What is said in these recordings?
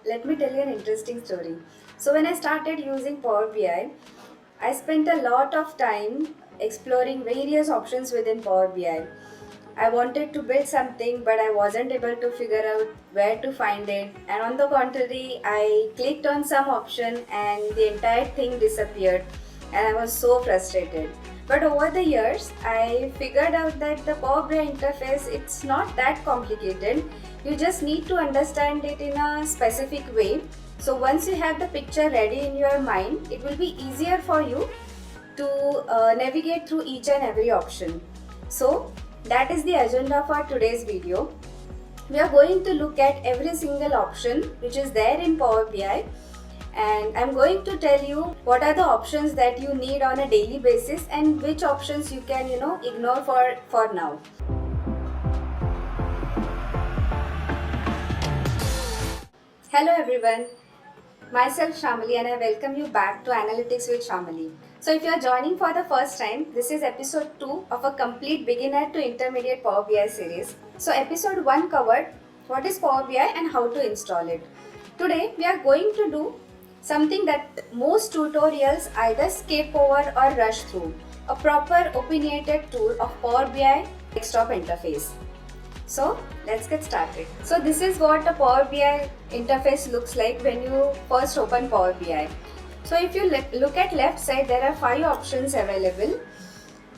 let me tell you an interesting story. So, when I started using Power BI, I spent a lot of time exploring various options within Power BI. I wanted to build something, but I wasn't able to figure out where to find it. And on the contrary, I clicked on some option and the entire thing disappeared, and I was so frustrated. But over the years, I figured out that the Power BI interface it's not that complicated. You just need to understand it in a specific way. So once you have the picture ready in your mind, it will be easier for you to navigate through each and every option. So that is the agenda for today's video. We are going to look at every single option which is there in Power BI, and I'm going to tell you what are the options that you need on a daily basis and which options you can ignore for now. Hello everyone, myself Shamali and I welcome you back to Analytics with Shamali. So if you are joining for the first time, this is episode 2 of a complete beginner to intermediate Power BI series. So episode 1 covered what is Power BI and how to install it. Today we are going to do something that most tutorials either skip over or rush through, a proper opinionated tour of Power BI desktop interface. So let's get started. So this is what a Power BI interface looks like when you first open Power BI. So if you look at left side, there are 5 options available.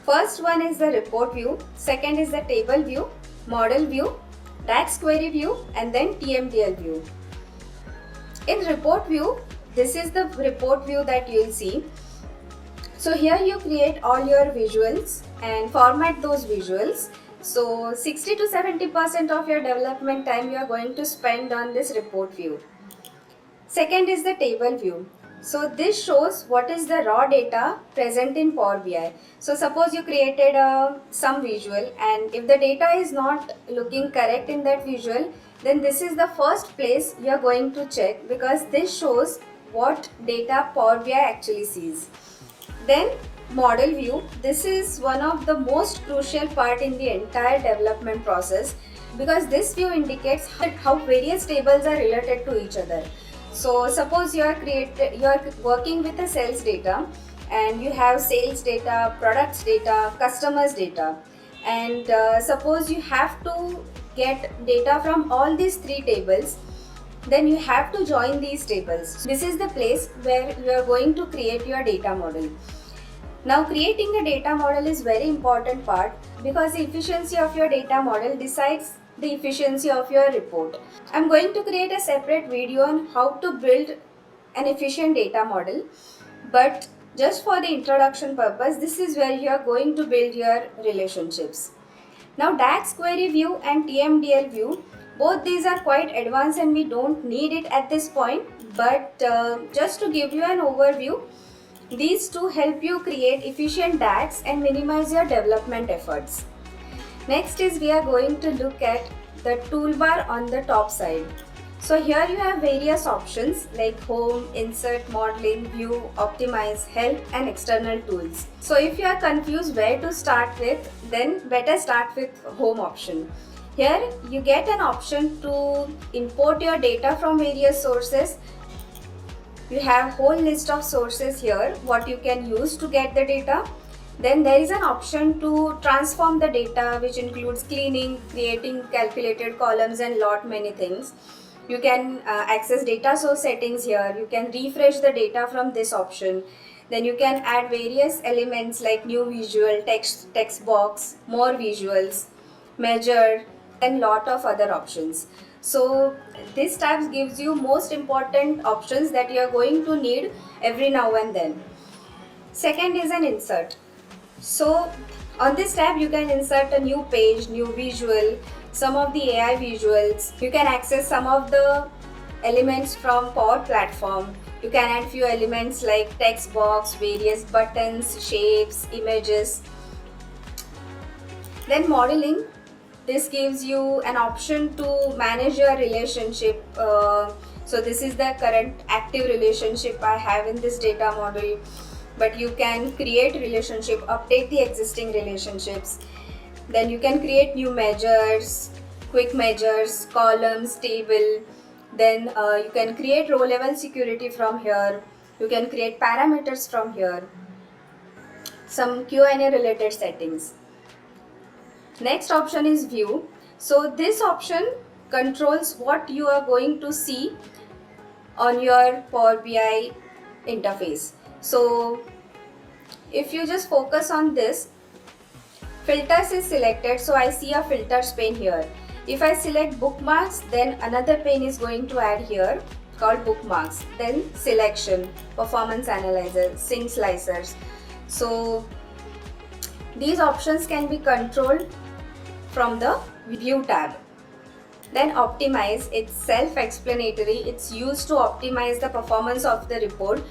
First one is the report view, second is the table view, model view, DAX query view, and then TMDL view. In report view, this is the report view that you will see. So here you create all your visuals and format those visuals. So 60 to 70% of your development time you are going to spend on this report view. Second is the table view. So this shows what is the raw data present in Power BI. So suppose you created some visual, and if the data is not looking correct in that visual, then this is the first place you are going to check, because this shows what data Power BI actually sees. Then model view, this is one of the most crucial part in the entire development process, because this view indicates how various tables are related to each other. So suppose you are working with a sales data, and you have sales data, products data, customers data, and suppose you have to get data from all these 3 tables, then you have to join these tables. This is the place where you are going to create your data model. Now creating a data model is very important part, because the efficiency of your data model decides the efficiency of your report. I'm going to create a separate video on how to build an efficient data model, but just for the introduction purpose, this is where you are going to build your relationships. Now DAX query view and TMDL view, both these are quite advanced and we don't need it at this point, but just to give you an overview, these two help you create efficient DAX and minimize your development efforts. Next is we are going to look at the toolbar on the top side. So here you have various options like home, insert, modeling, view, optimize, help, and external tools. So if you are confused where to start with, then better start with home option. Here you get an option to import your data from various sources. You have whole list of sources here what you can use to get the data. Then there is an option to transform the data, which includes cleaning, creating calculated columns, and lot many things. You can access data source settings here. You can refresh the data from this option. Then you can add various elements like new visual, text box, more visuals, measure, and lot of other options. So this tab gives you most important options that you are going to need every now and then. Second is an insert. So on this tab you can insert a new page, new visual, some of the AI visuals. You can access some of the elements from Power Platform. You can add few elements like text box, various buttons, shapes, images. Then modeling. This gives you an option to manage your relationship. So this is the current active relationship I have in this data model, but you can create relationship, update the existing relationships. Then you can create new measures, quick measures, columns, table. Then you can create row level security from here. You can create parameters from here. Some Q&A related settings. Next option is view. So this option controls what you are going to see on your Power BI interface. So if you just focus on this, filters is selected, so I see a filters pane here. If I select bookmarks, then another pane is going to add here called bookmarks. Then selection, performance analyzer, sync slicers. So these options can be controlled from the view tab. Then optimize, it's self-explanatory. It's used to optimize the performance of the report.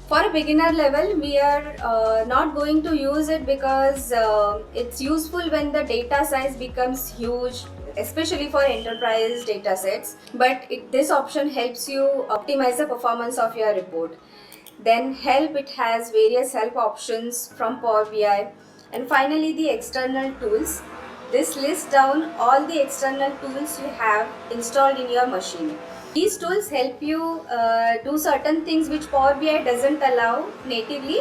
For a beginner level, we are not going to use it because it's useful when the data size becomes huge, especially for enterprise data sets. But this option helps you optimize the performance of your report. Then help, it has various help options from Power BI. And finally, the external tools. This lists down all the external tools you have installed in your machine. These tools help you do certain things which Power BI doesn't allow natively.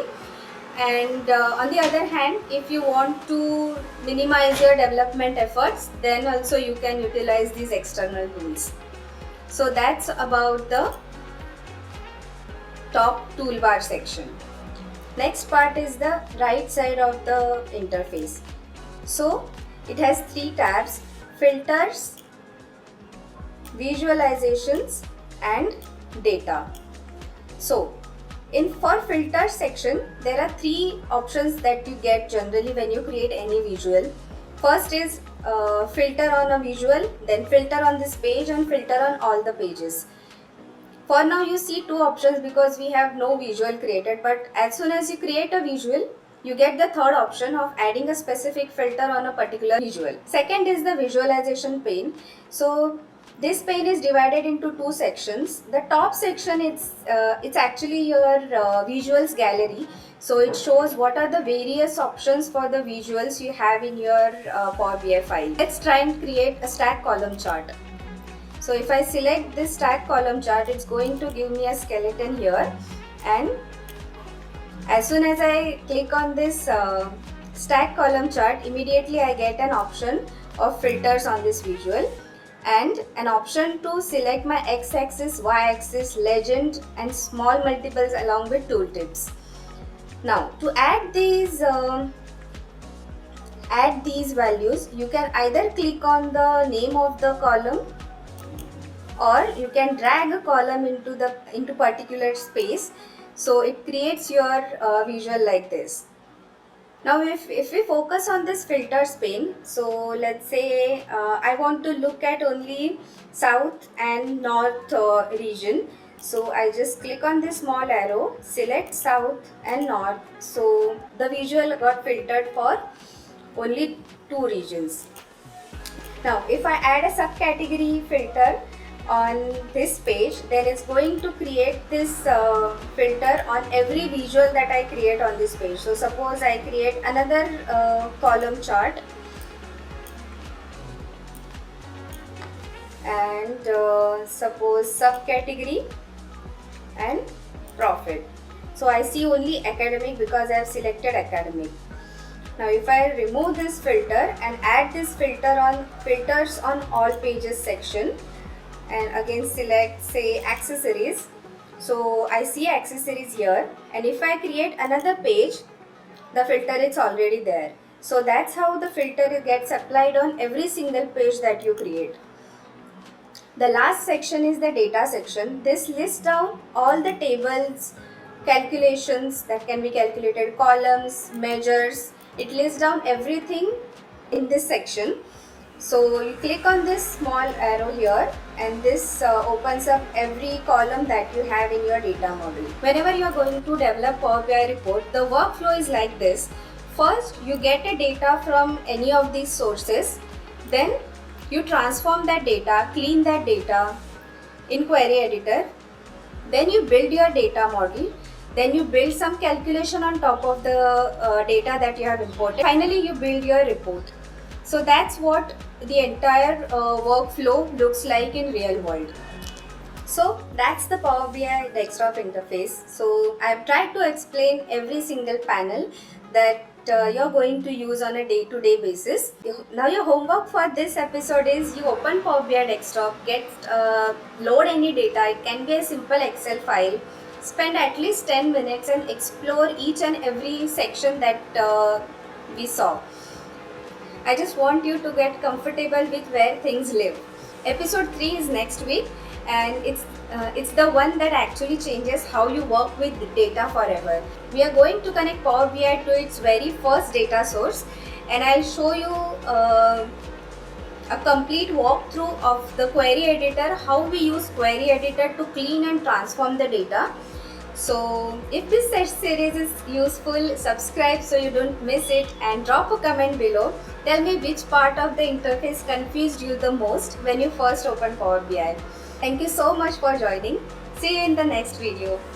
And on the other hand, if you want to minimize your development efforts, then also you can utilize these external tools. So that's about the top toolbar section. Next part is the right side of the interface. So it has 3 tabs: filters, visualizations and data. So for filter section, there are 3 options that you get generally when you create any visual. First is filter on a visual, then filter on this page and filter on all the pages. For now you see 2 options because we have no visual created, but as soon as you create a visual, you get the third option of adding a specific filter on a particular visual. Second is the visualization pane. So this pane is divided into 2 sections. The top section, it's actually your visuals gallery. So it shows what are the various options for the visuals you have in your Power BI file. Let's try and create a stack column chart. So if I select this stack column chart, it's going to give me a skeleton here, and as soon as I click on this stack column chart, immediately I get an option of filters on this visual and an option to select my x-axis, y-axis, legend and small multiples along with tooltips. Now to add these values, you can either click on the name of the column, or you can drag a column into particular space. So it creates your visual like this. Now if we focus on this filters pane, so let's say I want to look at only south and north region. So I just click on this small arrow, select south and north. So the visual got filtered for only 2 regions. Now if I add a subcategory filter on this page, then it's going to create this filter on every visual that I create on this page. So suppose I create another column chart and suppose subcategory and profit. So I see only academic because I have selected academic. Now if I remove this filter and add this filter on filters on all pages section, and again select say accessories, so I see accessories here, and if I create another page, the filter is already there. So that's how the filter gets applied on every single page that you create. The last section is the data section. This lists down all the tables, calculations that can be calculated, columns, measures. It lists down everything in this section. So you click on this small arrow here, and this opens up every column that you have in your data model. Whenever you are going to develop Power BI report, the workflow is like this. First, you get a data from any of these sources. Then you transform that data, clean that data in query editor. Then you build your data model. Then you build some calculation on top of the data that you have imported. Finally, you build your report. So that's what the entire workflow looks like in real world. So that's the Power BI desktop interface. So I've tried to explain every single panel that you're going to use on a day-to-day basis. Now your homework for this episode is you open Power BI desktop, load any data. It can be a simple Excel file. Spend at least 10 minutes and explore each and every section that we saw. I just want you to get comfortable with where things live. Episode 3 is next week, and it's the one that actually changes how you work with data forever. We are going to connect Power BI to its very first data source, and I'll show you a complete walkthrough of the query editor, how we use query editor to clean and transform the data. So if this series is useful, subscribe so you don't miss it, and drop a comment below. Tell me which part of the interface confused you the most when you first opened Power BI. Thank you so much for joining. See you in the next video.